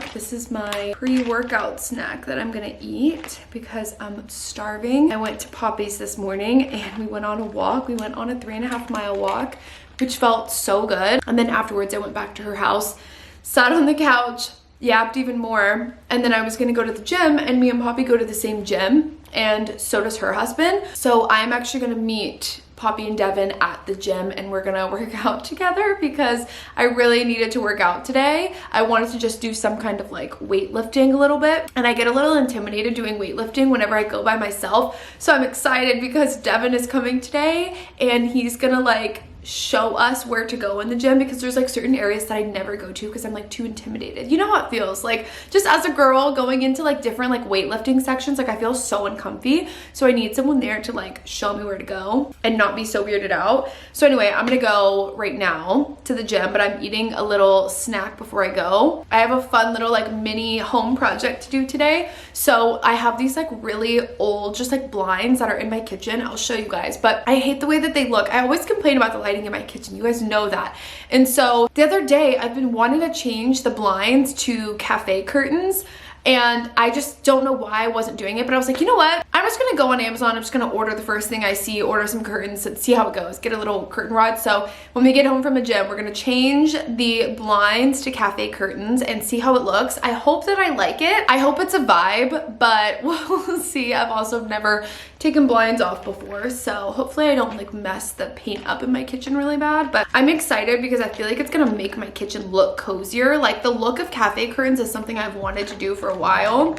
snack. This is my pre-workout snack that I'm gonna eat because I'm starving. I went to Poppy's this morning and we went on a walk. We went on a 3.5-mile walk, which felt so good. And then afterwards I went back to her house, sat on the couch, yapped even more, and then I was gonna go to the gym, and me and Poppy go to the same gym, and so does her husband. So I'm actually gonna meet Poppy and Devin at the gym, and we're gonna work out together because I really needed to work out today. I wanted to just do some kind of like weightlifting a little bit, and I get a little intimidated doing weightlifting whenever I go by myself. So I'm excited because Devin is coming today, and he's gonna like show us where to go in the gym, because there's like certain areas that I never go to because I'm like too intimidated. You know how it feels like just as a girl going into like different like weightlifting sections, like I feel so uncomfy. So I need someone there to like show me where to go and not be so weirded out. So anyway, I'm gonna go right now to the gym, but I'm eating a little snack before I go. I have a fun little like mini home project to do today. So I have these like really old just like blinds that are in my kitchen. I'll show you guys, but I hate the way that they look. I always complain about the lighting in my kitchen, you guys know that. And so the other day I've been wanting to change the blinds to cafe curtains, and I just don't know why I wasn't doing it, but I was like, you know what, I'm just gonna go on Amazon, I'm just gonna order the first thing I see, order some curtains and see how it goes, get a little curtain rod. So when we get home from the gym, we're gonna change the blinds to cafe curtains and see how it looks. I hope that I like it. I hope it's a vibe, but we'll see. I've also never taken blinds off before, so hopefully I don't like mess the paint up in my kitchen really bad. But I'm excited because I feel like it's gonna make my kitchen look cozier. Like the look of cafe curtains is something I've wanted to do for a while.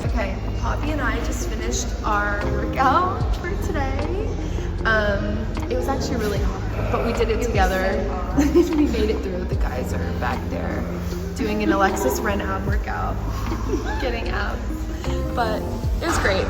Okay, Poppy and I just finished our workout for today. It was actually really hot, but we did it together. We made it through. The guys are back there doing an Alexis Ren ab workout, getting abs, but it was great.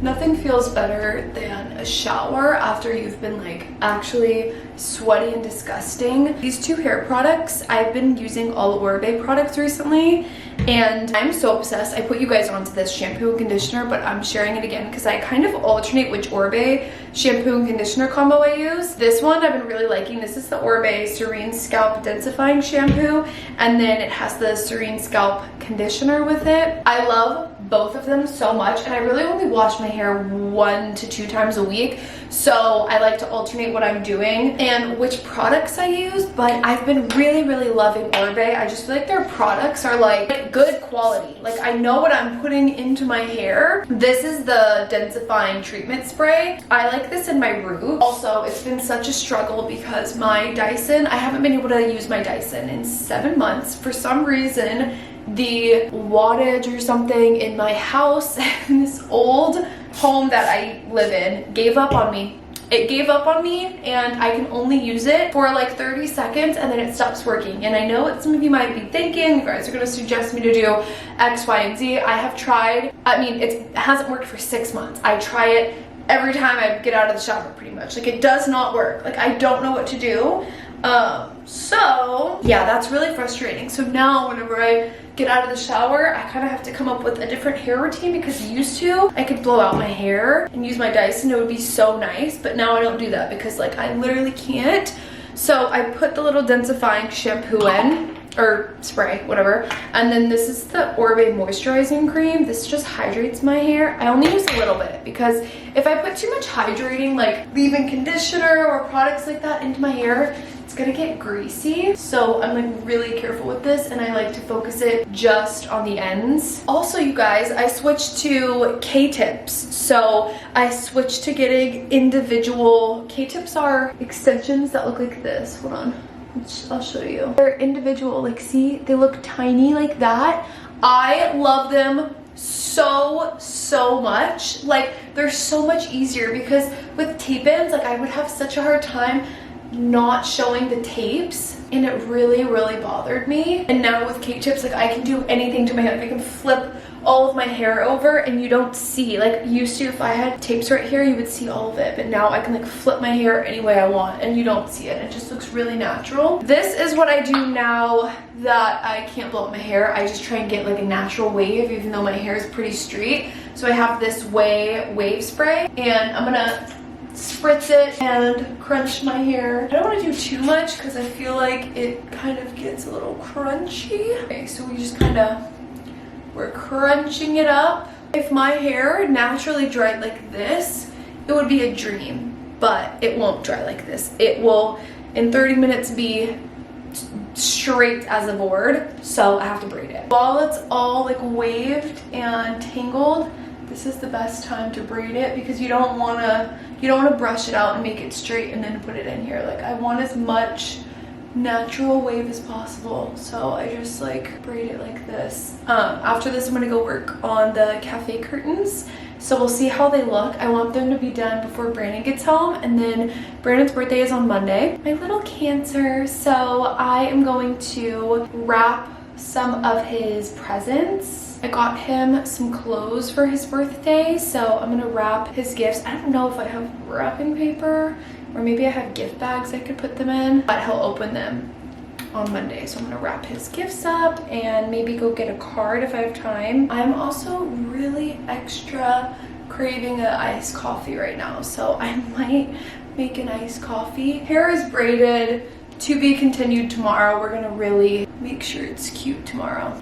Nothing feels better than a shower after you've been like actually sweaty and disgusting. These two hair products, I've been using all Orbe products recently, and I'm so obsessed. I put you guys onto this shampoo and conditioner, but I'm sharing it again because I kind of alternate which Orbe shampoo and conditioner combo I use. This one I've been really liking. This is the Orbe Serene Scalp Densifying Shampoo, and then it has the Serene Scalp Conditioner with it. I love both of them so much, and I really only wash my hair 1 to 2 times a week, so I like to alternate what I'm doing and which products I use. But I've been really loving Orbe. I just feel like their products are like good quality. Like I know what I'm putting into my hair. This is the densifying treatment spray. I like this in my root. Also, it's been such a struggle because my Dyson, I haven't been able to use my Dyson in 7 months. For some reason, the wattage or something in my house in this old home that I live in gave up on me. It gave up on me, and I can only use it for like 30 seconds and then it stops working. And I know what some of you might be thinking, you guys are going to suggest me to do X, Y, and Z. I have tried. I mean, it hasn't worked for 6 months. I try it every time I get out of the shower pretty much. Like it does not work. Like I don't know what to do. So yeah, that's really frustrating. So now whenever I get out of the shower, I kind of have to come up with a different hair routine, because used to I could blow out my hair and use my Dyson. It would be so nice, but now I don't do that because like I literally can't. So I put the little densifying shampoo in, or spray, whatever, and then this is the Orbe moisturizing cream. This just hydrates my hair. I only use a little bit because if I put too much hydrating like leave-in conditioner or products like that into my hair, it's gonna get greasy. So I'm like really careful with this, and I like to focus it just on the ends. Also, you guys, I switched to K-tips. So I switched to getting individual K-tips. Are extensions that look like this. Hold on, I'll show you. They're individual, like see, they look tiny like that. I love them so much. Like they're so much easier, because with tape-ins, like I would have such a hard time not showing the tapes, and it really bothered me. And now with K-tips, like I can do anything to my hair. Like I can flip all of my hair over and you don't see, like used to if I had tapes right here you would see all of it, but now I can like flip my hair any way I want and you don't see it. It just looks really natural. This is what I do now that I can't blow up my hair. I just try and get like a natural wave, even though my hair is pretty straight. So I have this wave spray, and I'm gonna spritz it and crunch my hair. I don't want to do too much because I feel like it kind of gets a little crunchy. Okay, so we're crunching it up. If my hair naturally dried like this, it would be a dream, but it won't dry like this. It will, in 30 minutes, be straight as a board, so I have to braid it. While it's all like waved and tangled, this is the best time to braid it because you don't want to brush it out and make it straight and then put it in here. Like, I want as much natural wave as possible, so I just like braid it like this. After this, I'm gonna go work on the cafe curtains, so we'll see how they look. I want them to be done before Brandon gets home, and then Brandon's birthday is on Monday, my little Cancer, so I am going to wrap some of his presents. I got him some clothes for his birthday, so I'm gonna wrap his gifts. I don't know if I have wrapping paper, or maybe I have gift bags I could put them in, but he'll open them on Monday. So I'm gonna wrap his gifts up and maybe go get a card if I have time. I'm also really extra craving an iced coffee right now, so I might make an iced coffee. Hair is braided, to be continued tomorrow. We're gonna really make sure it's cute tomorrow.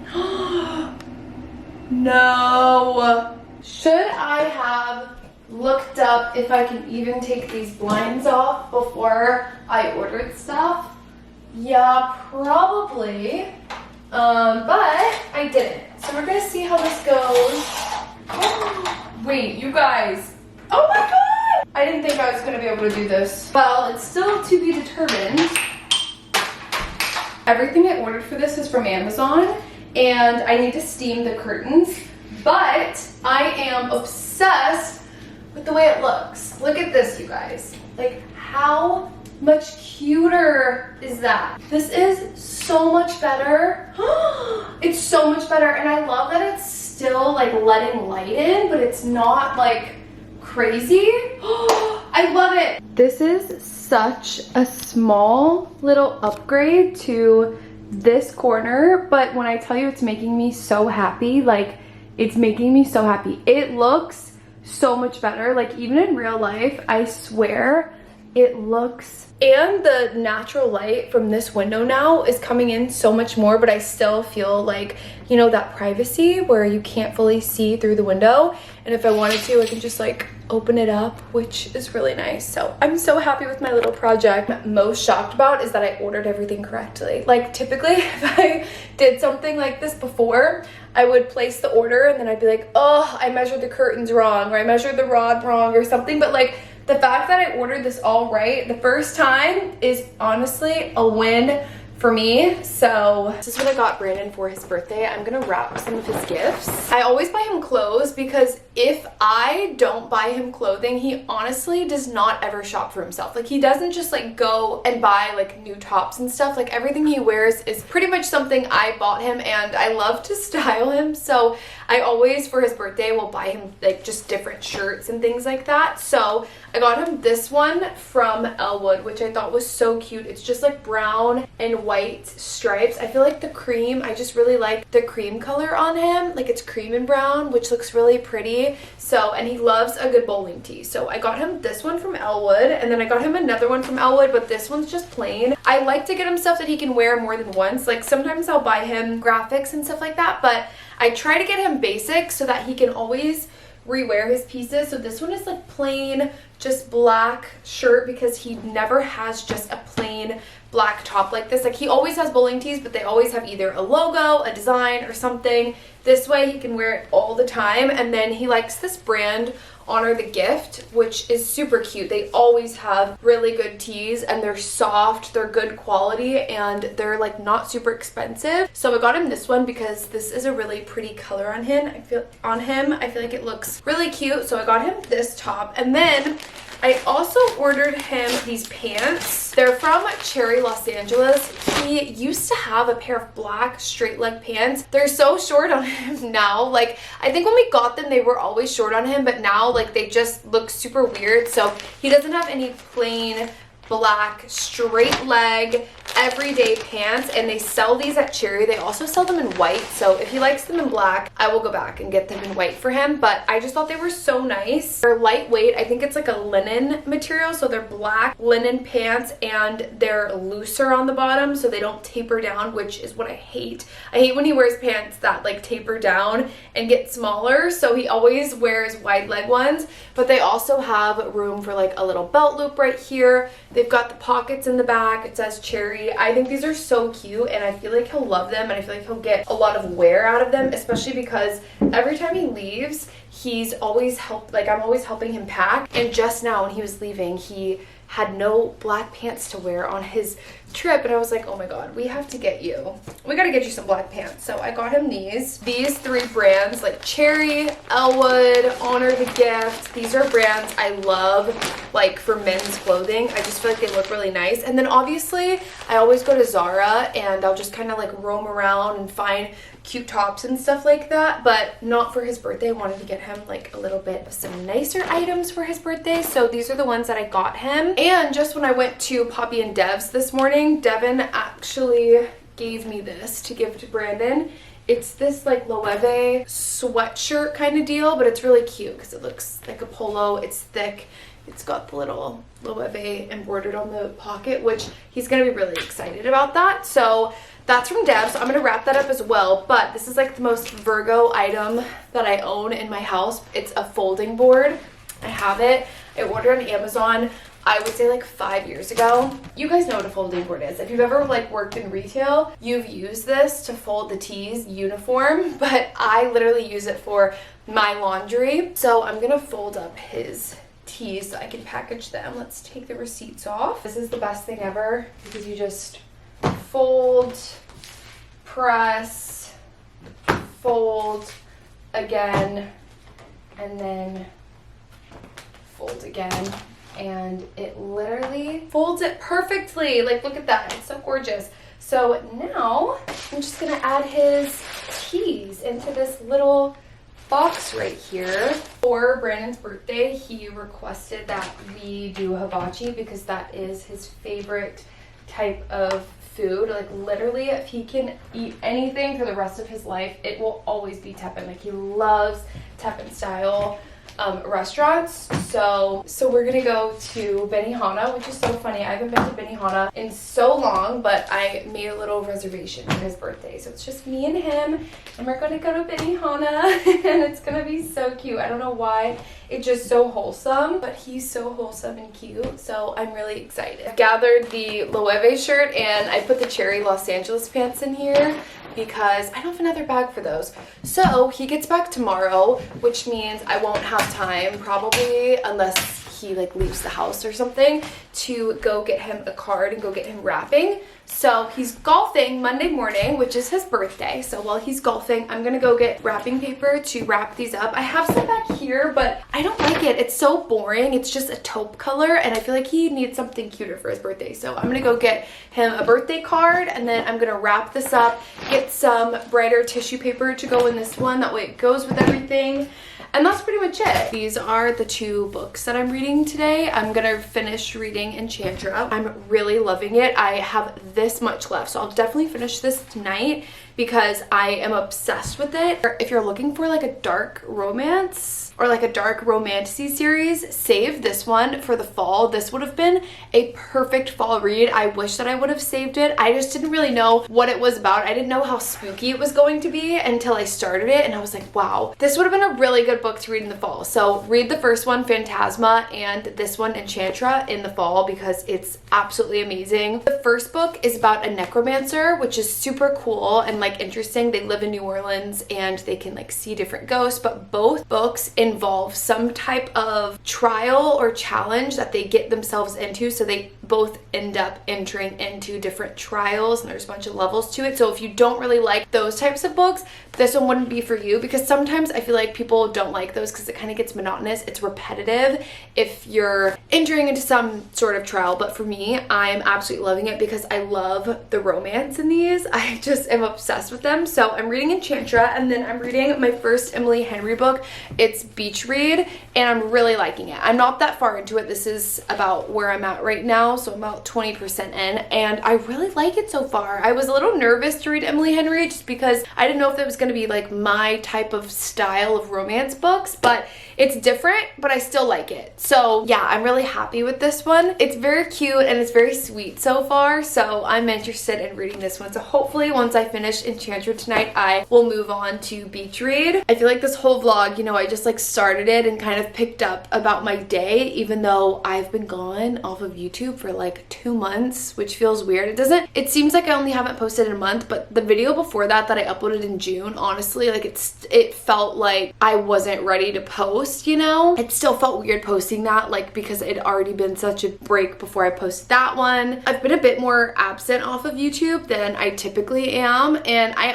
No! Should I have looked up if I can even take these blinds off before I ordered stuff? Yeah, probably. But I didn't. So we're gonna see how this goes. Wait, you guys. Oh my god! I didn't think I was gonna be able to do this. Well, it's still to be determined. Everything I ordered for this is from Amazon, and I need to steam the curtains, but I am obsessed with the way it looks. Look at this, you guys. Like, how much cuter is that? This is so much better. It's so much better, and I love that it's still like letting light in, but it's not like crazy. I love it. This is such a small little upgrade to this corner, but when I tell you it's making me so happy, like, it's making me so happy. It looks so much better. Like, even in real life, I swear it looks, and the natural light from this window now is coming in so much more, but I still feel like, you know, that privacy where you can't fully see through the window, and if I wanted to, I can just like open it up, which is really nice. So I'm so happy with my little project. What I'm most shocked about is that I ordered everything correctly. Like, typically if I did something like this before, I would place the order and then I'd be like, oh, I measured the curtains wrong, or I measured the rod wrong or something. But like, the fact that I ordered this all right the first time is honestly a win for me. So this is what I got Brandon for his birthday. I'm gonna wrap some of his gifts. I always buy him clothes because if I don't buy him clothing, he honestly does not ever shop for himself. Like, he doesn't just like go and buy like new tops and stuff. Like, everything he wears is pretty much something I bought him, and I love to style him. So I always, for his birthday, will buy him like just different shirts and things like that. So I got him this one from Elwood, which I thought was so cute. It's just like brown and white stripes. I feel like the cream, I just really like the cream color on him. Like, it's cream and brown, which looks really pretty. So, and he loves a good bowling tee. So I got him this one from Elwood, and then I got him another one from Elwood, but this one's just plain. I like to get him stuff that he can wear more than once. Like, sometimes I'll buy him graphics and stuff like that, but I try to get him basic so that he can always rewear his pieces. So this one is like plain, just black shirt, because he never has just a plain black top like this. Like, he always has bowling tees, but they always have either a logo, a design, or something. This way he can wear it all the time. And then he likes this brand, Honor the Gift, which is super cute. They always have really good tees, and they're soft, they're good quality, and they're like not super expensive. So I got him this one because this is a really pretty color on him. I feel like it looks really cute. So I got him this top, and then I also ordered him these pants. They're from Cherry Los Angeles. He used to have a pair of black straight leg pants. They're so short on him now. Like, I think when we got them, they were always short on him, but now like they just look super weird. So he doesn't have any plain black straight leg everyday pants, and they sell these at Cherry. They also sell them in white, so if he likes them in black, I will go back and get them in white for him. But I just thought they were so nice. They're lightweight. I think it's like a linen material, so they're black linen pants, and they're looser on the bottom so they don't taper down, which is what I hate. I hate when he wears pants that like taper down and get smaller, so he always wears wide leg ones. But they also have room for like a little belt loop right here. They've got the pockets in the back. It says Cherry. I think these are so cute, and I feel like he'll love them, and I feel like he'll get a lot of wear out of them, especially because every time he leaves, he's always I'm always helping him pack. And just now when he was leaving, he had no black pants to wear on his trip, and I was like, oh my god, we gotta get you some black pants. So I got him these three brands, like Cherry, Elwood, Honor the Gift. These are brands I love, like for men's clothing. I just feel like they look really nice. And then obviously I always go to Zara, and I'll just kind of like roam around and find cute tops and stuff like that, but not for his birthday. I wanted to get him like a little bit of some nicer items for his birthday, so these are the ones that I got him. And just when I went to Poppy and Dev's this morning, Devin actually gave me this to give to Brandon. It's this like Loewe sweatshirt kind of deal, but it's really cute because it looks like a polo. It's thick. It's got the little Loewe embroidered on the pocket, which he's gonna be really excited about that. So that's from Deb, so I'm gonna wrap that up as well. But this is like the most Virgo item that I own in my house. It's a folding board. I have it. I ordered on Amazon, I would say like 5 years ago. You guys know what a folding board is. If you've ever like worked in retail, you've used this to fold the tees uniform, but I literally use it for my laundry. So I'm gonna fold up his tees so I can package them. Let's take the receipts off. This is the best thing ever because you just fold, press, fold again, and then fold again, and it literally folds it perfectly. Like, look at that, it's so gorgeous. So now I'm just gonna add his tees into this little box right here. For Brandon's birthday, he requested that we do hibachi because that is his favorite type of food. Like literally, if he can eat anything for the rest of his life, it will always be Teppan. Like he loves Teppan style restaurants. So we're gonna go to Benihana, which is so funny. I haven't been to Benihana in so long, but I made a little reservation for his birthday. So it's just me and him, and we're gonna go to Benihana, and it's gonna be so cute. I don't know why. It's just so wholesome, but he's so wholesome and cute, so I'm really excited. I've gathered the Loewe shirt, and I put the Cherry Los Angeles pants in here because I don't have another bag for those. So he gets back tomorrow, which means I won't have time probably, unless he like leaves the house or something, to go get him a card and go get him wrapping. So he's golfing Monday morning, which is his birthday. So while he's golfing, I'm gonna go get wrapping paper to wrap these up. I have some back here, but I don't like it. It's so boring. It's just a taupe color, and I feel like he needs something cuter for his birthday. So I'm gonna go get him a birthday card, and then I'm gonna wrap this up, get some brighter tissue paper to go in this one. That way it goes with everything. And that's pretty much it. These are the 2 books that I'm reading today. I'm gonna finish reading Enchantra. I'm really loving it. I have this much left, so I'll definitely finish this tonight because I am obsessed with it. If you're looking for like a dark romance or like a dark romantasy series, save this one for the fall. This would have been a perfect fall read. I wish that I would have saved it. I just didn't really know what it was about. I didn't know how spooky it was going to be until I started it, and I was like, wow, this would have been a really good book to read in the fall. So read the first one, Phantasma, and this one, Enchantra, in the fall because it's absolutely amazing. The first book is about a necromancer, which is super cool and like interesting. They live in New Orleans and they can like see different ghosts, but both books involve some type of trial or challenge that they get themselves into. So they both end up entering into different trials, and there's a bunch of levels to it. So if you don't really like those types of books, this one wouldn't be for you, because sometimes I feel like people don't like those because it kind of gets monotonous. It's repetitive if you're entering into some sort of trial. But for me, I'm absolutely loving it because I love the romance in these. I just am obsessed with them. So I'm reading Enchantra, and then I'm reading my first Emily Henry book. It's Beach Read, and I'm really liking it. I'm not that far into it. This is about where I'm at right now. now, so I'm about 20% in, and I really like it so far. I was a little nervous to read Emily Henry just because I didn't know if that was going to be like my type of style of romance books, but it's different, but I still like it. So yeah, I'm really happy with this one. It's very cute and it's very sweet so far, so I'm interested in reading this one. So hopefully once I finish Enchanted tonight, I will move on to Beach Read. I feel like this whole vlog, you know, I just like started it and kind of picked up about my day, even though I've been gone off of YouTube for like 2 months, which feels weird. It seems like I only haven't posted in a month, but the video before that I uploaded in June, honestly, like it felt like I wasn't ready to post, you know? It still felt weird posting that, like, because it had already been such a break before I posted that one. I've been a bit more absent off of YouTube than I typically am, and I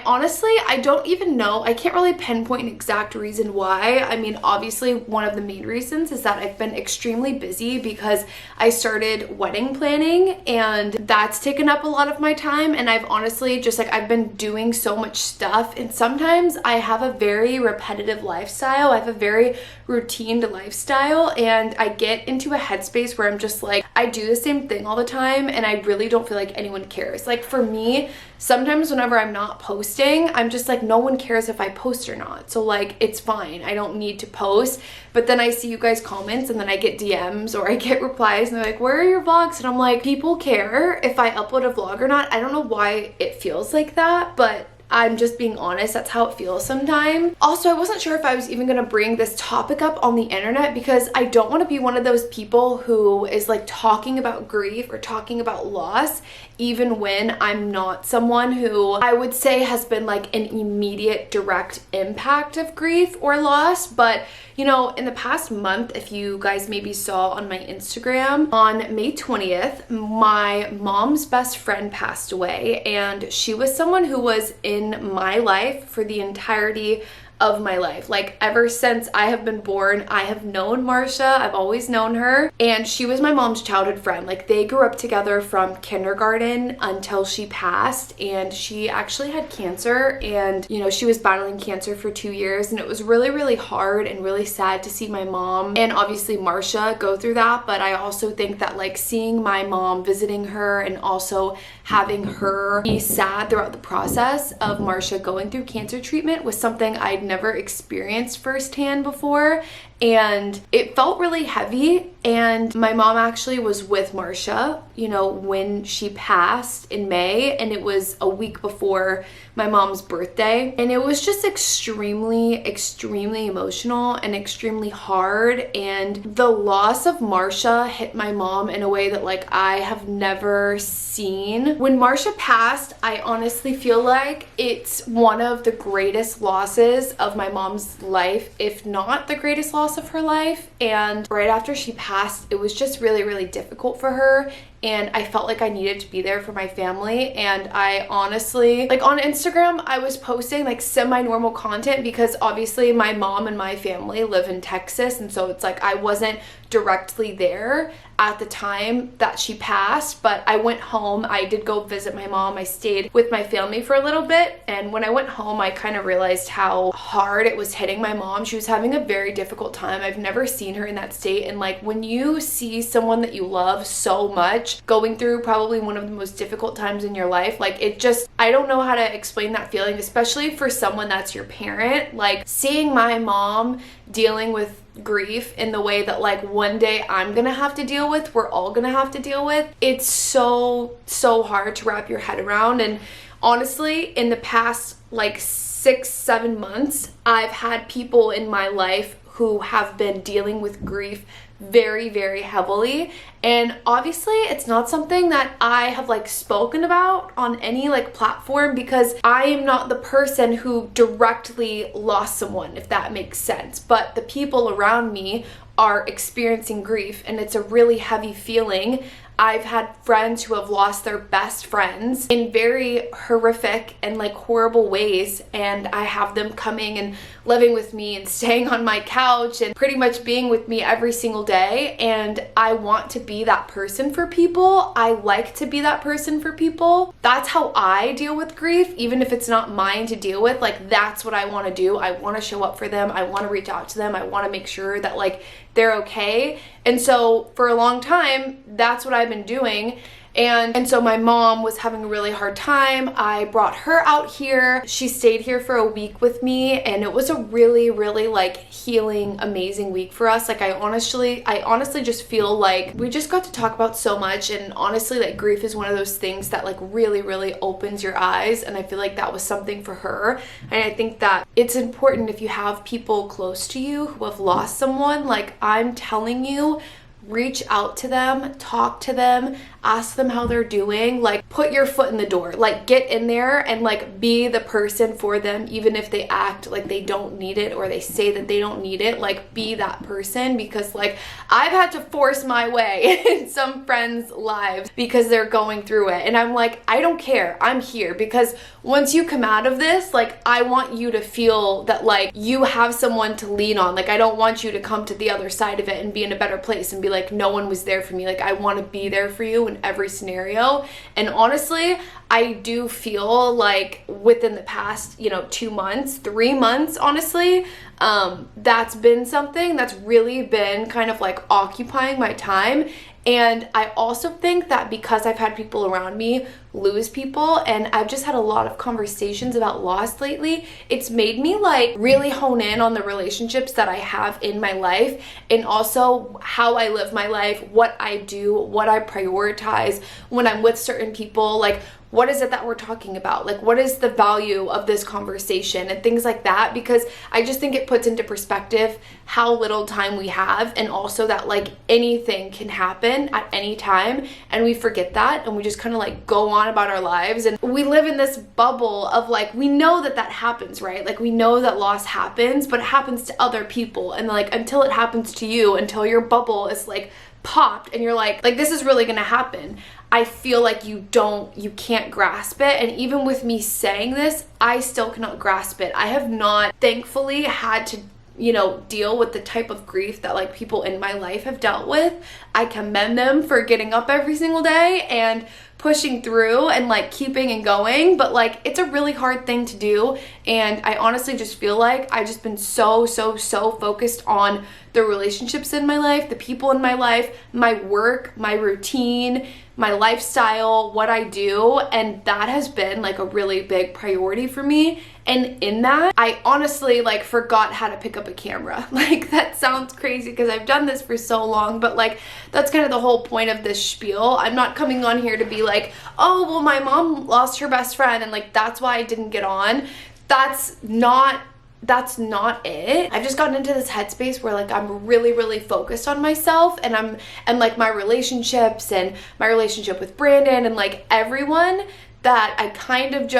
don't even know, I can't really pinpoint an exact reason why. I mean, obviously one of the main reasons is that I've been extremely busy because I started wedding planning, and that's taken up a lot of my time, and I've honestly just like, I've been doing so much stuff, and sometimes I have a very repetitive lifestyle. I have a very routined lifestyle, and I get into a headspace where I'm just like, I do the same thing all the time, and I really don't feel like anyone cares. Like for me, sometimes whenever I'm not posting, I'm just like, no one cares if I post or not, so like it's fine, I don't need to post. But then I see you guys comments, and then I get DMs or I get replies, and they're like, where are your vlogs? And I'm like, people care if I upload a vlog or not. I don't know why it feels like that, but I'm just being honest, that's how it feels sometimes. Also, I wasn't sure if I was even gonna bring this topic up on the internet because I don't want to be one of those people who is like talking about grief or talking about loss, even when I'm not someone who I would say has been like an immediate direct impact of grief or loss. But you know, in the past month, if you guys maybe saw on my Instagram, on May 20th, my mom's best friend passed away, and she was someone who was in my life for the entirety of my life. Like ever since I have been born, I have known Marsha. I've always known her, and she was my mom's childhood friend. Like they grew up together from kindergarten until she passed, and she actually had cancer, and you know, she was battling cancer for 2 years, and it was really, really hard and really sad to see my mom and obviously Marsha go through that. But I also think that like seeing my mom, visiting her, and also having her be sad throughout the process of Marsha going through cancer treatment was something I'd never experienced firsthand before, and it felt really heavy. And my mom actually was with Marsha, you know, when she passed in May, and it was a week before my mom's birthday, and it was just extremely emotional and extremely hard. And the loss of Marsha hit my mom in a way that like I have never seen. When Marsha passed, I honestly feel like it's one of the greatest losses of my mom's life, if not the greatest loss of her life. And right after she passed, it was just really difficult for her, and I felt like I needed to be there for my family. And I honestly, like on Instagram, I was posting like semi-normal content because obviously my mom and my family live in Texas, and so it's like I wasn't directly there at the time that she passed, but I went home. I did go visit my mom. I stayed with my family for a little bit, and when I went home, I kind of realized how hard it was hitting my mom. She was having a very difficult time. I've never seen her in that state, and like when you see someone that you love so much going through probably one of the most difficult times in your life, like it just, I don't know how to explain that feeling, especially for someone that's your parent. Like seeing my mom dealing with grief in the way that like one day I'm gonna have to deal with, we're all gonna have to deal with, it's so hard to wrap your head around. And honestly, in the past like 6-7 months, I've had people in my life who have been dealing with grief very heavily, and obviously it's not something that I have like spoken about on any like platform because I am not the person who directly lost someone, if that makes sense. But the people around me are experiencing grief, and it's a really heavy feeling. I've had friends who have lost their best friends in very horrific and like horrible ways, and I have them coming and living with me and staying on my couch and pretty much being with me every single day. And I want to be that person for people. I like to be that person for people. That's how I deal with grief, even if it's not mine to deal with. Like that's what I want to do. I want to show up for them. I want to reach out to them. I want to make sure that like they're okay. And so for a long time, that's what I've been doing. And so my mom was having a really hard time. I brought her out here. She stayed here for a week with me, and it was a really, really like healing, amazing week for us. Like I honestly just feel like we just got to talk about so much, and honestly, like grief is one of those things that like really, really opens your eyes, and I feel like that was something for her. And I think that it's important if you have people close to you who have lost someone, like I'm telling you, reach out to them, talk to them, ask them how they're doing, like put your foot in the door, like get in there and like be the person for them, even if they act like they don't need it or they say that they don't need it, like be that person. Because like I've had to force my way in some friends' lives because they're going through it, and I'm like, I don't care, I'm here. Because once you come out of this, like I want you to feel that like you have someone to lean on. Like I don't want you to come to the other side of it and be in a better place and be like, no one was there for me. Like I want to be there for you in every scenario. And honestly, I do feel like within the past, 2 months, 3 months, honestly, that's been something that's really been kind of like occupying my time. And I also think that because I've had people around me lose people, and I've just had a lot of conversations about loss lately, it's made me like really hone in on the relationships that I have in my life, and also how I live my life, what I do, what I prioritize when I'm with certain people. Like, what is it that we're talking about? Like, what is the value of this conversation and things like that? Because I just think it puts into perspective how little time we have, and also that like anything can happen at any time, and we forget that, and we just kind of like go on about our lives, and we live in this bubble of like, we know that happens, right? Like we know that loss happens, but it happens to other people, and like until it happens to you, until your bubble is like popped and you're like this is really gonna happen, I feel like you can't grasp it. And even with me saying this, I still cannot grasp it. I have not, thankfully, had to deal with the type of grief that like people in my life have dealt with. I commend them for getting up every single day and pushing through and like keeping and going, but like it's a really hard thing to do. And I honestly just feel like I've just been so focused on the relationships in my life, the people in my life, my work, my routine, my lifestyle, what I do, and that has been like a really big priority for me. And in that, I honestly like forgot how to pick up a camera. Like that sounds crazy because I've done this for so long, but like that's kind of the whole point of this spiel. I'm not coming on here to be like, oh, well, my mom lost her best friend and like that's why I didn't get on. That's not it. I've just gotten into this headspace where like I'm really focused on myself, and like my relationships and my relationship with Brandon and like everyone, that I kind of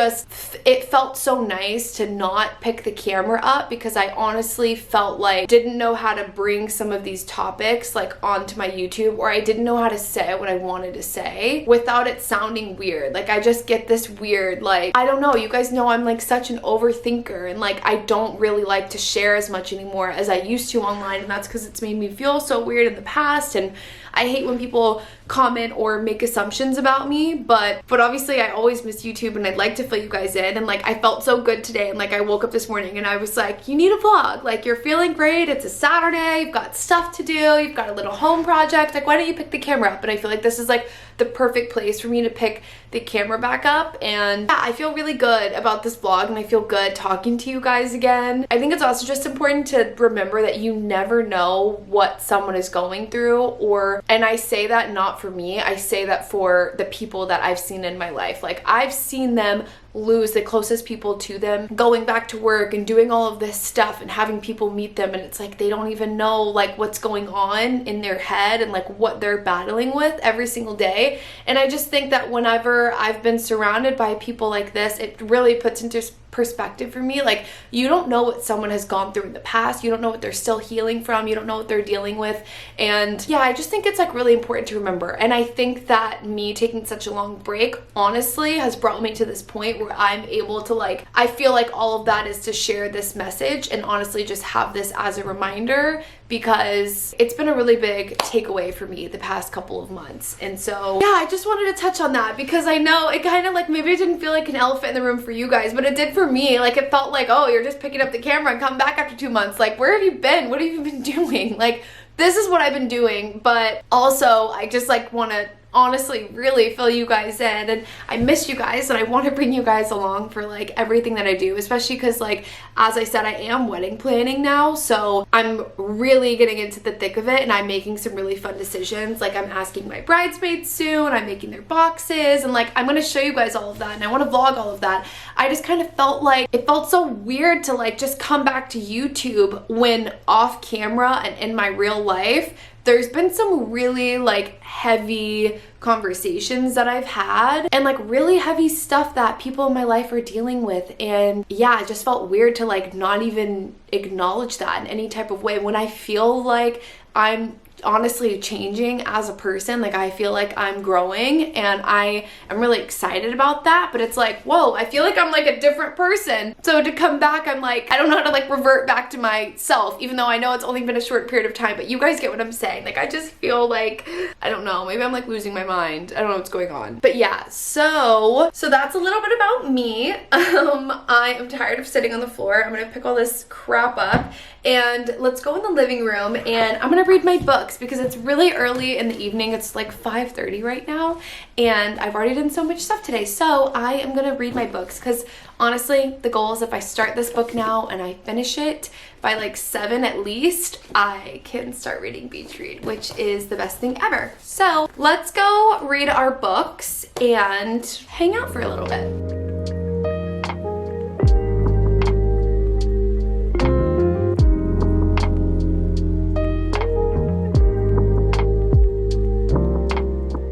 it felt so nice to not pick the camera up, because I honestly felt like didn't know how to bring some of these topics like onto my YouTube, or I didn't know how to say what I wanted to say without it sounding weird. Like I just get this weird, like, I don't know, you guys know I'm like such an overthinker, and like I don't really like to share as much anymore as I used to online, and that's because it's made me feel so weird in the past, and I hate when people comment or make assumptions about me, but obviously I always miss YouTube, and I'd like to fill you guys in. And like I felt so good today, and like I woke up this morning and I was like, you need a vlog, like you're feeling great, it's a Saturday, you've got stuff to do, you've got a little home project, like why don't you pick the camera up? And I feel like this is like the perfect place for me to pick the camera back up. And yeah, I feel really good about this vlog, and I feel good talking to you guys again. I think it's also just important to remember that you never know what someone is going through, and I say that not for me, I say that for the people that I've seen in my life. Like I've seen them lose the closest people to them, going back to work and doing all of this stuff and having people meet them, and it's like they don't even know like what's going on in their head and like what they're battling with every single day. And I just think that whenever I've been surrounded by people like this, it really puts into perspective for me. Like you don't know what someone has gone through in the past, you don't know what they're still healing from, you don't know what they're dealing with. And yeah, I just think it's like really important to remember. And I think that me taking such a long break honestly has brought me to this point where I'm able to like, I feel like all of that is to share this message and honestly just have this as a reminder, because it's been a really big takeaway for me the past couple of months. And so yeah, I just wanted to touch on that, because I know it kind of like, maybe it didn't feel like an elephant in the room for you guys, but it did for me. Like it felt like, oh, you're just picking up the camera and come back after 2 months. Like, where have you been? What have you been doing? Like, this is what I've been doing, but also I just like want to honestly really fill you guys in, and I miss you guys, and I want to bring you guys along for like everything that I do, especially because like as I said, I am wedding planning now, so I'm really getting into the thick of it, and I'm making some really fun decisions. Like I'm asking my bridesmaids soon, I'm making their boxes, and like I'm going to show you guys all of that, and I want to vlog all of that. I just kind of felt like it felt so weird to like just come back to YouTube when off camera and in my real life there's been some really like heavy conversations that I've had, and like really heavy stuff that people in my life are dealing with, and yeah, it just felt weird to like not even acknowledge that in any type of way when I feel like I'm honestly changing as a person. Like I feel like I'm growing, and I am really excited about that, but it's like, whoa, I feel like I'm like a different person. So to come back, I'm like, I don't know how to like revert back to myself, even though I know it's only been a short period of time, but you guys get what I'm saying. Like I just feel like, I don't know, maybe I'm like losing my mind. I don't know what's going on. But yeah, so that's a little bit about me. I am tired of sitting on the floor. I'm gonna pick all this crap up, and let's go in the living room, and I'm gonna read my books because it's really early in the evening. It's like 5:30 right now, and I've already done so much stuff today. So I am gonna read my books because honestly, the goal is if I start this book now and I finish it by like 7 at least, I can start reading Beach Read, which is the best thing ever. So let's go read our books and hang out for a little bit.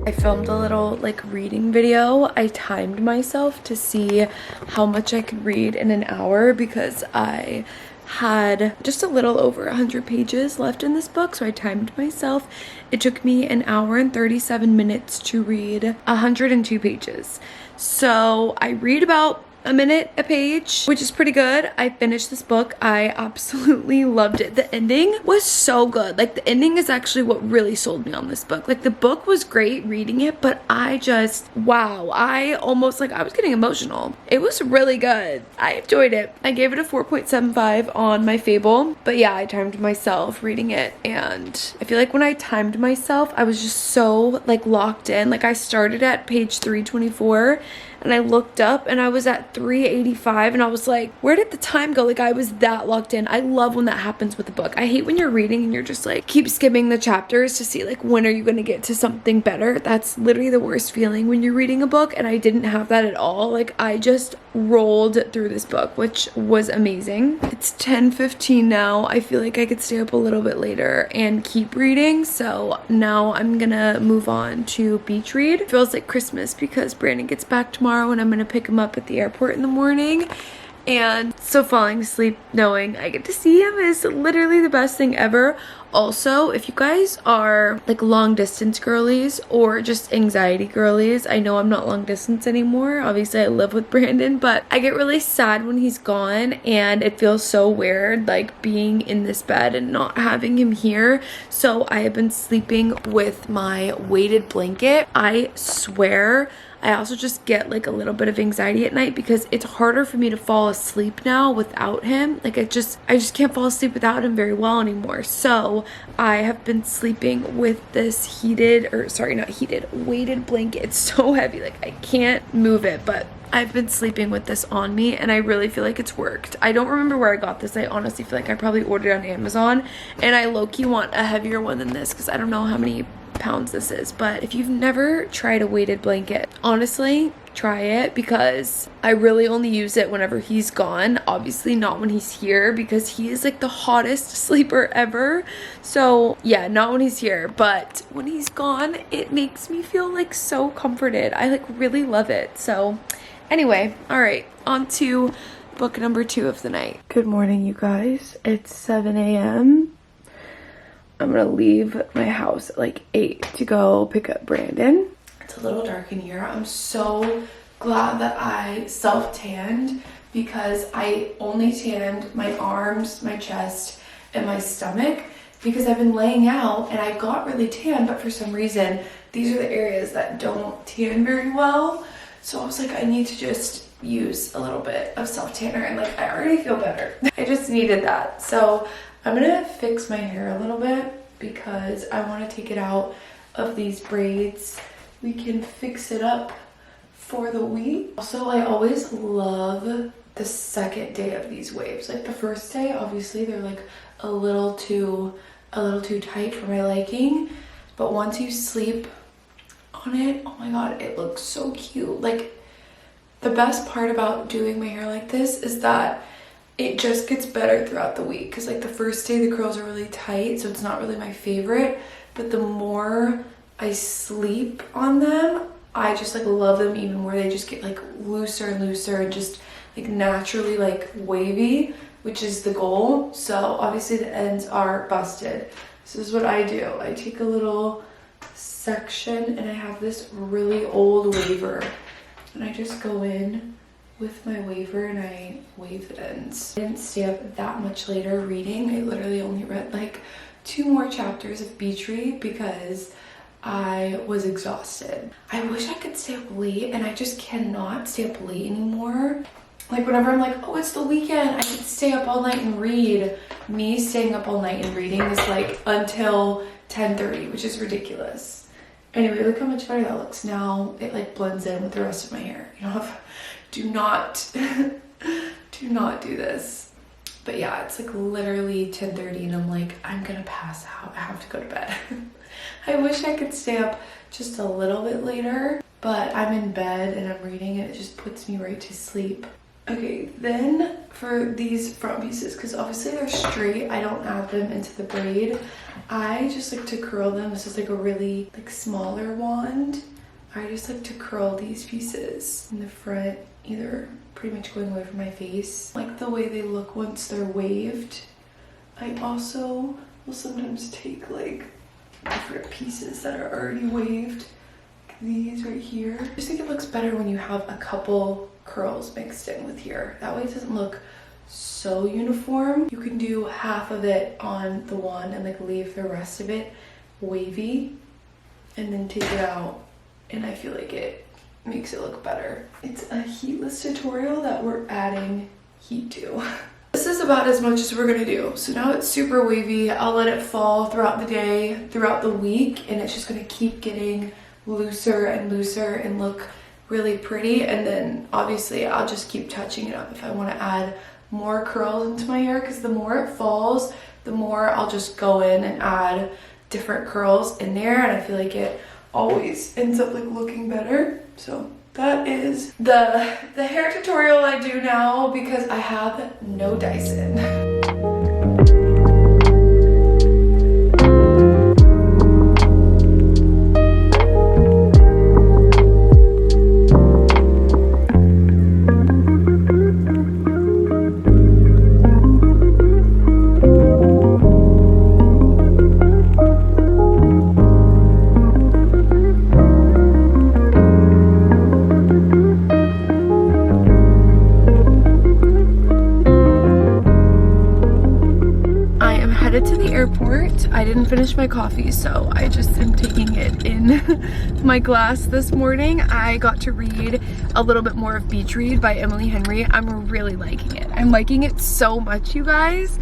I filmed a little like reading video. I timed myself to see how much I could read in an hour because I had just a little over 100 pages left in this book, so I timed myself. It took me an hour and 37 minutes to read 102 pages. So I read about a minute a page, which is pretty good. I finished this book. I absolutely loved it. The ending was so good. Like the ending is actually what really sold me on this book. Like the book was great reading it, but I just, wow, I almost like I was getting emotional. It was really good. I enjoyed it. I gave it a 4.75 on my Fable, but yeah, I timed myself reading it, and I feel like when I timed myself, I was just so like locked in. Like I started at page 324 and I looked up and I was at 385, and I was like, where did the time go? Like I was that locked in. I love when that happens with a book. I hate when you're reading and you're just like keep skimming the chapters to see like when are you going to get to something better. That's literally the worst feeling when you're reading a book, and I didn't have that at all. Like I just rolled through this book, which was amazing. It's 10:15 now. I feel like I could stay up a little bit later and keep reading, so now I'm gonna move on to Beach Read. It feels like Christmas because Brandon gets back tomorrow and I'm gonna pick him up at the airport in the morning, and so falling asleep knowing I get to see him is literally the best thing ever. Also, if you guys are like long distance girlies or just anxiety girlies, I know I'm not long distance anymore. Obviously I live with Brandon, but I get really sad when he's gone, and it feels so weird like being in this bed and not having him here. So I have been sleeping with my weighted blanket. I swear I also just get like a little bit of anxiety at night because it's harder for me to fall asleep now without him. Like I just can't fall asleep without him very well anymore. So I have been sleeping with this weighted blanket. It's so heavy, like I can't move it, but I've been sleeping with this on me, and I really feel like it's worked. I don't remember where I got this. I honestly feel like I probably ordered it on Amazon, and I low-key want a heavier one than this because I don't know how many pounds this is. But if you've never tried a weighted blanket, honestly try it, because I really only use it whenever he's gone. Obviously not when he's here because he is like the hottest sleeper ever. So yeah, not when he's here, but when he's gone it makes me feel like so comforted. I like really love it. So anyway, all right, on to book number 2 of the night. Good morning, you guys. It's 7 a.m. I'm gonna leave my house at like 8 to go pick up Brandon. It's a little dark in here. I'm so glad that I self-tanned because I only tanned my arms, my chest, and my stomach because I've been laying out and I got really tan, but for some reason these are the areas that don't tan very well. So I was like, I need to just use a little bit of self-tanner, and like I already feel better. I just needed that. So I'm gonna fix my hair a little bit because I want to take it out of these braids. We can fix it up for the week. Also, I always love the second day of these waves. Like the first day, obviously they're like a little too tight for my liking, but once you sleep on it, oh my god, it looks so cute. Like the best part about doing my hair like this is that it just gets better throughout the week, because like the first day the curls are really tight, so it's not really my favorite, but the more I sleep on them, I just like love them even more. They just get like looser and looser and just like naturally like wavy, which is the goal. So obviously the ends are busted. This is what I do. I take a little section and I have this really old waver, and I just go in with my waver and I wave the ends. I didn't stay up that much later reading. I literally only read like 2 more chapters of Beach Read because I was exhausted. I wish I could stay up late, and I just cannot stay up late anymore. Like whenever I'm like, oh, it's the weekend, I could stay up all night and read. Me staying up all night and reading is like until 10:30, which is ridiculous. Anyway, look how much better that looks now. It like blends in with the rest of my hair. You know, do not do this. But yeah, it's like literally 10:30 and I'm like, I'm gonna pass out. I have to go to bed. I wish I could stay up just a little bit later, but I'm in bed and I'm reading and it just puts me right to sleep. Okay, then for these front pieces, because obviously they're straight, I don't add them into the braid. I just like to curl them. This is like a really like smaller wand. I just like to curl these pieces in the front, either pretty much going away from my face. Like the way they look once they're waved. I also will sometimes take like different pieces that are already waved, like these right here. I just think it looks better when you have a couple curls mixed in with here. That way it doesn't look so uniform. You can do half of it on the one and like leave the rest of it wavy and then take it out, and I feel like it makes it look better. It's a heatless tutorial that we're adding heat to. This is about as much as we're gonna do. So now it's super wavy. I'll let it fall throughout the day, throughout the week, and it's just gonna keep getting looser and looser and look really pretty. And then obviously I'll just keep touching it up if I want to add more curls into my hair, because the more it falls, the more I'll just go in and add different curls in there, and I feel like it always ends up like looking better. So that is the hair tutorial I do now because I have no Dyson. I didn't finish my coffee, so I just am taking it in my glass this morning. I got to read a little bit more of Beach Read by Emily Henry. I'm really liking it. I'm liking it so much, you guys,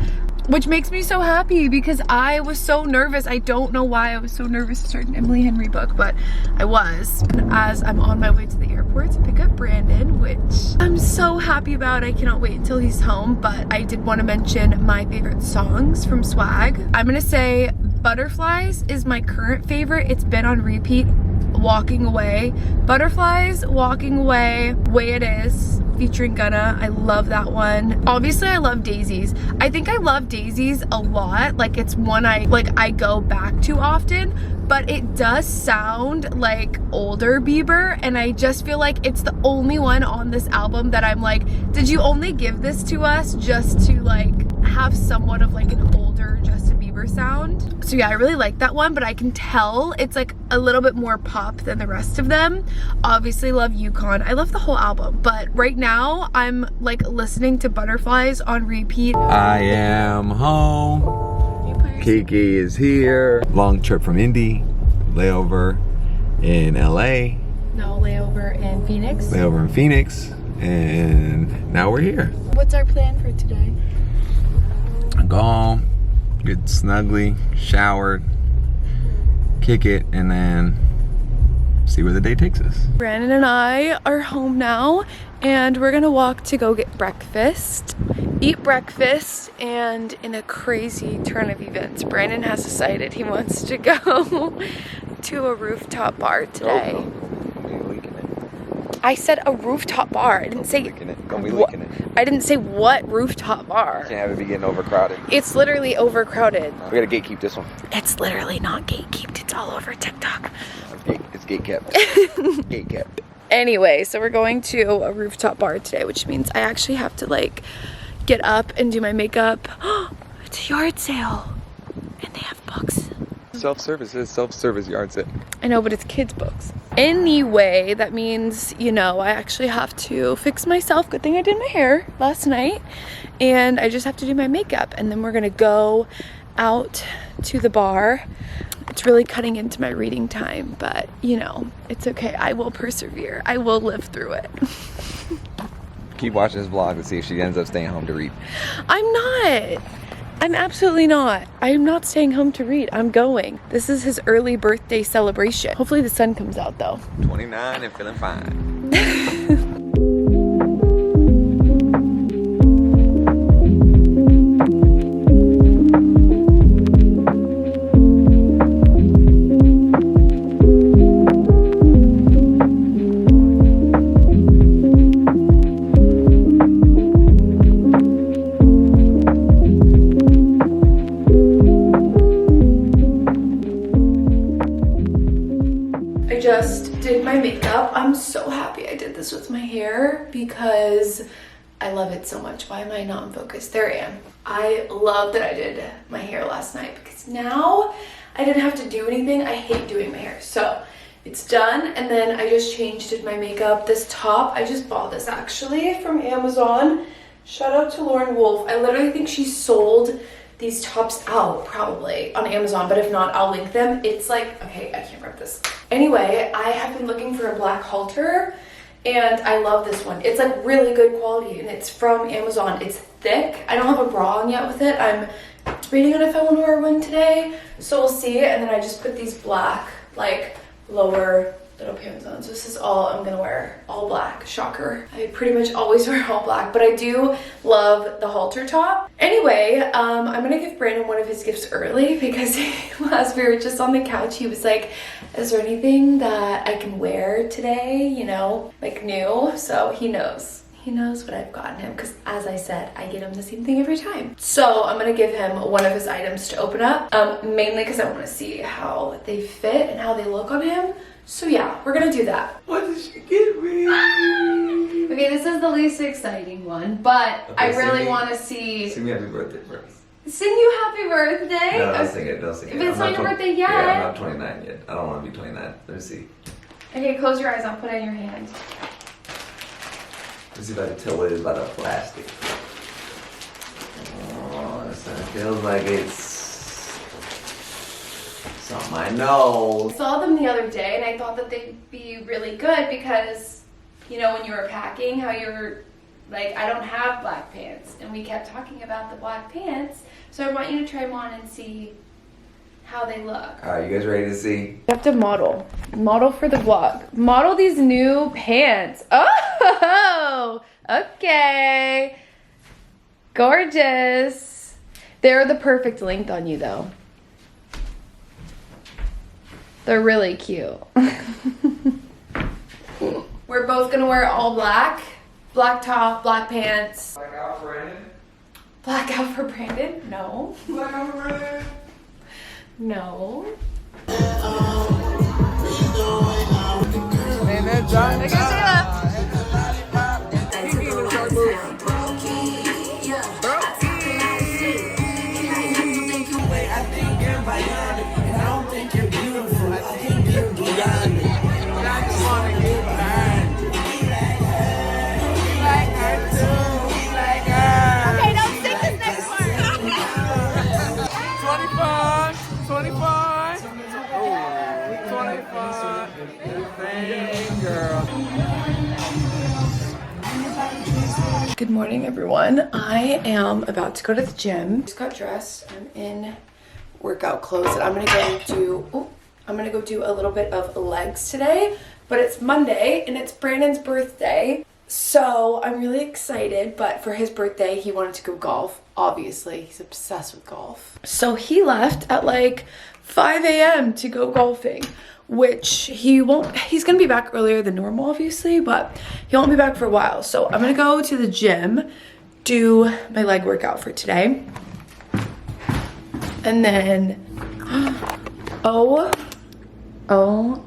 which makes me so happy because I was so nervous. I don't know why I was so nervous to start an Emily Henry book, but I was. And as I'm on my way to the airport to pick up Brandon, which I'm so happy about. I cannot wait until he's home, but I did want to mention my favorite songs from Swag. I'm gonna say Butterflies is my current favorite. It's been on repeat. Walking Away. Butterflies, Walking Away, Way It Is, featuring Gunna. I love that one. Obviously, I love Daisies. I think I love Daisies a lot. Like, it's one I go back to often, but it does sound like older Bieber, and I just feel like it's the only one on this album that I'm like, did you only give this to us just to like have somewhat of like an older Justin Bieber sound? So yeah, I really like that one, but I can tell it's like a little bit more pop than the rest of them. Obviously love Yukon. I love the whole album, but right now I'm like listening to Butterflies on repeat. I am home. Kiki is here. Long trip from Indy. Layover in LA. No, layover in Phoenix. Layover in Phoenix. And now we're here. What's our plan for today? Go home, get snugly, showered, kick it, and then see where the day takes us. Brandon and I are home now, and we're gonna walk to go get breakfast, eat breakfast, and in a crazy turn of events, Brandon has decided he wants to go to a rooftop bar today. I said a rooftop bar. I didn't say Don't be leaking it. I didn't say what rooftop bar. Can't have it be getting overcrowded. It's literally overcrowded. We gotta gatekeep this one. It's literally not gatekeeped. It's all over TikTok. It's gate kept. Gate kept. Anyway, so we're going to a rooftop bar today, which means I actually have to like get up and do my makeup. It's a yard sale, and they have books. Self-service is self-service yard sale. I know, but it's kids' books. Anyway, that means, you know, I actually have to fix myself. Good thing I did my hair last night. And I just have to do my makeup. And then we're gonna go out to the bar. It's really cutting into my reading time, but you know, it's okay. I will persevere. I will live through it. Keep watching this vlog to see if she ends up staying home to read. I'm not. I'm absolutely not. I'm not staying home to read. I'm going. This is his early birthday celebration. Hopefully the sun comes out though. 29 and feeling fine. Did my makeup. I'm so happy I did this with my hair because I love it so much. Why am I not in focus? There I am. I love that I did my hair last night because now I didn't have to do anything. I hate doing my hair. So it's done, and then I just changed my makeup. This top, I just bought this actually from Amazon. Shout out to Lauren Wolf. I literally think she sold these tops out probably on Amazon, but if not, I'll link them. It's like, okay, I can't rip this. Anyway, I have been looking for a black halter, and I love this one. It's like really good quality, and it's from Amazon. It's thick. I don't have a bra on yet with it. I'm debating on if I want to wear one today, so we'll see. And then I just put these black, like, lower little pants on. So this is all I'm gonna wear, all black. Shocker. I pretty much always wear all black, but I do love the halter top. Anyway, I'm gonna give Brandon one of his gifts early because last we were just on the couch, he was like, is there anything that I can wear today, you know, like new? So he knows. He knows what I've gotten him because, as I said, I get him the same thing every time. So I'm gonna give him one of his items to open up, mainly because I want to see how they fit and how they look on him. So yeah, we're gonna do that. What did she get me? Okay, this is the least exciting one, but okay, I really want to see. Sing me happy birthday first. Sing you happy birthday? No, don't sing it, don't sing it. If it's not your birthday yet. Yeah, I'm not 29 yet. I don't want to be 29. Let me see. Okay, close your eyes, I'll put it in your hand. Let's see if I can tell what it is by the plastic. Oh, it feels like it's something I know. I saw them the other day and I thought that they'd be really good because, you know, when you were packing, how you were like, I don't have black pants. And we kept talking about the black pants. So I want you to try them on and see how they look. All right, you guys ready to see? You have to model. Model for the vlog. Model these new pants. Oh, okay. Gorgeous. They're the perfect length on you though. They're really cute. We're both gonna wear all black. Black top, black pants. Black out for Brandon? Black out for Brandon? No. Black out for Brandon? No. Man, that's John. Look at that. Good morning, everyone. I am about to go to the gym. Just got dressed. I'm in workout clothes and I'm gonna go do a little bit of legs today, but it's Monday and it's Brandon's birthday. So I'm really excited, but for his birthday, he wanted to go golf. Obviously, he's obsessed with golf. So he left at like 5 a.m. to go golfing, which he's gonna be back earlier than normal, obviously, but he won't be back for a while. So I'm gonna go to the gym, do my leg workout for today. And then, oh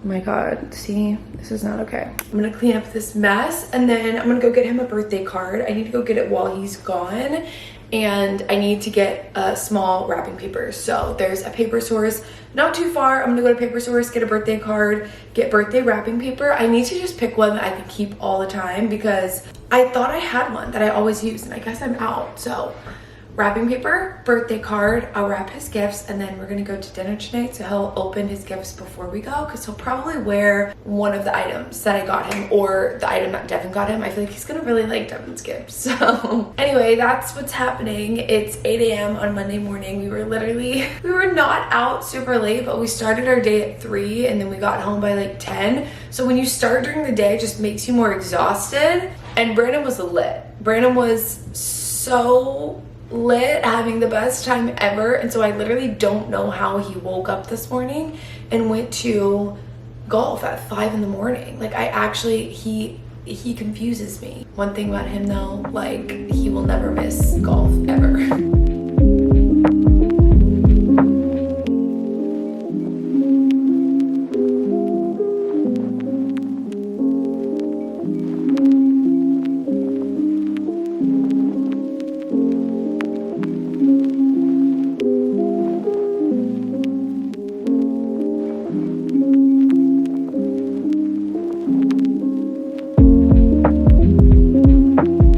my God, see, this is not okay. I'm gonna clean up this mess and then I'm gonna go get him a birthday card. I need to go get it while he's gone. And I need to get a small wrapping paper. So there's a paper source not too far. I'm gonna go to paper source, get a birthday card, get birthday wrapping paper. I need to just pick one that I can keep all the time because I thought I had one that I always use and I guess I'm out. So wrapping paper, birthday card, I'll wrap his gifts, and then we're gonna go to dinner tonight, so he'll open his gifts before we go because he'll probably wear one of the items that I got him or the item that Devin got him. I feel like he's gonna really like Devin's gifts. So anyway, that's what's happening. It's 8 a.m. on Monday morning. We were not out super late, but we started our day at 3 and then we got home by like 10. So when you start during the day, it just makes you more exhausted. And Brandon was lit. Brandon was so lit, having the best time ever, and so I literally don't know how he woke up this morning and went to golf at 5 in the morning. Like he confuses me. One thing about him though, like he will never miss golf ever.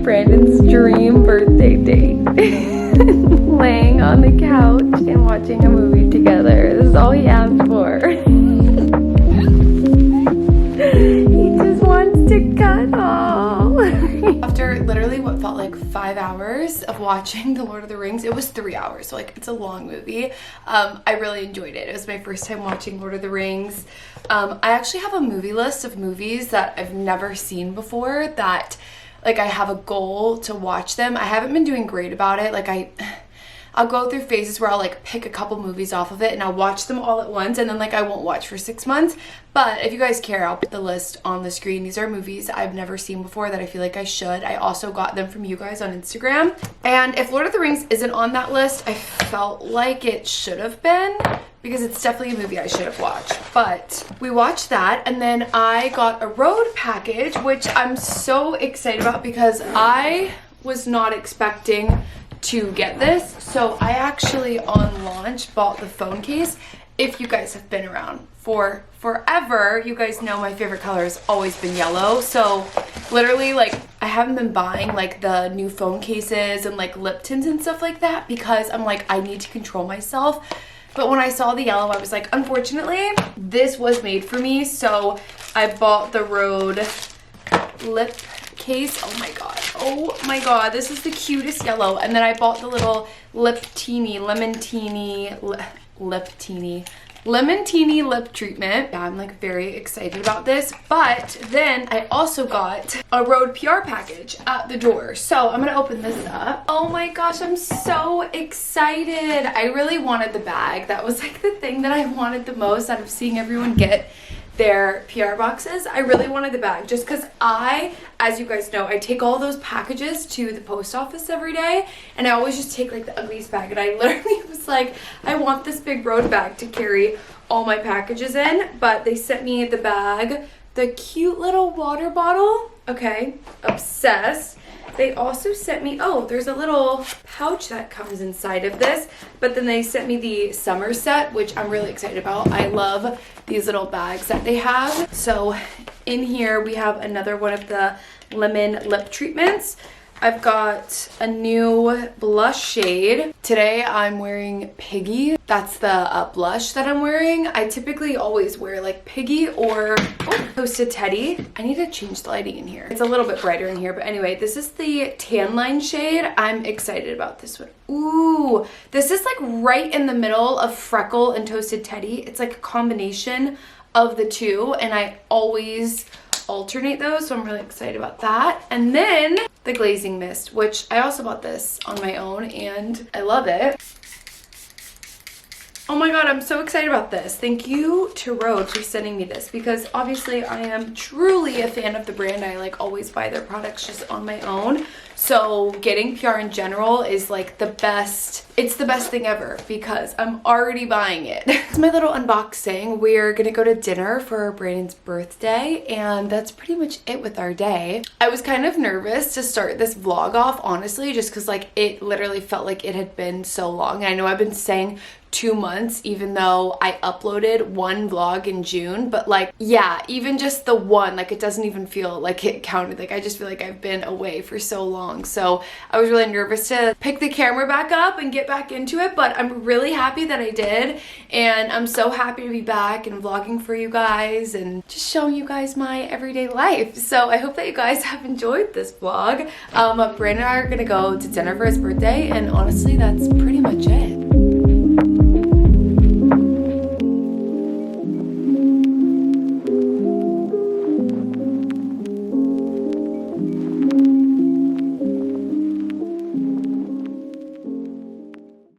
Brandon's dream birthday date. Laying on the couch and watching a movie together. This is all he asked for. He just wants to cuddle. After literally what felt like 5 hours of watching The Lord of the Rings, it was 3 hours, so like it's a long movie. I really enjoyed it. It was my first time watching Lord of the Rings. I actually have a movie list of movies that I've never seen before that like I have a goal to watch them. I haven't been doing great about it. Like I'll go through phases where I'll like pick a couple movies off of it and I'll watch them all at once and then like I won't watch for 6 months. But if you guys care, I'll put the list on the screen. These are movies I've never seen before that I feel like I should. I also got them from you guys on Instagram. And if Lord of the Rings isn't on that list, I felt like it should have been, because it's definitely a movie I should have watched. But we watched that, and then I got a road package, which I'm so excited about because I was not expecting to get this. So I actually on launch bought the phone case. If you guys have been around for forever, you guys know my favorite color has always been yellow. So literally like I haven't been buying like the new phone cases and like lip tints and stuff like that because I'm like, I need to control myself. But when I saw the yellow, I was like, unfortunately, this was made for me. So I bought the Rode lip case. Oh my God, this is the cutest yellow. And then I bought the little lemon teeny lip treatment. Yeah, I'm like very excited about this. But then I also got a Rode PR package at the door. So I'm gonna open this up. Oh my gosh, I'm so excited. I really wanted the bag. That was like the thing that I wanted the most out of seeing everyone get their PR boxes. I really wanted the bag just because as you guys know, I take all those packages to the post office every day and I always just take like the ugliest bag, and I literally was like, I want this big Rode bag to carry all my packages in. But they sent me the bag, the cute little water bottle. Okay, obsessed. They also sent me, oh, there's a little pouch that comes inside of this, but then they sent me the summer set, which I'm really excited about. I love these little bags that they have. So in here we have another one of the lemon lip treatments. I've got a new blush shade. Today I'm wearing Piggy. That's the blush that I'm wearing. I typically always wear like Piggy or Toasted Teddy. I need to change the lighting in here. It's a little bit brighter in here, but anyway, this is the tan line shade. I'm excited about this one. Ooh, this is like right in the middle of Freckle and Toasted Teddy. It's like a combination of the two, and I always alternate those, so I'm really excited about that. And then the glazing mist, which I also bought this on my own and I love it. Oh my god, I'm so excited about this. Thank you to Rode for sending me this, because obviously I am truly a fan of the brand. I like always buy their products just on my own. So getting PR in general is like the best, it's the best thing ever because I'm already buying it. It's my little unboxing. We're gonna go to dinner for Brandon's birthday and that's pretty much it with our day. I was kind of nervous to start this vlog off, honestly, just because like it literally felt like it had been so long. I know I've been saying 2 months, even though I uploaded one vlog in June, but like, yeah, even just the one, like it doesn't even feel like it counted. Like I just feel like I've been away for so long. So I was really nervous to pick the camera back up and get back into it, but I'm really happy that I did. And I'm so happy to be back and vlogging for you guys and just showing you guys my everyday life. So I hope that you guys have enjoyed this vlog. Brandon and I are gonna go to dinner for his birthday, and honestly, that's pretty much it.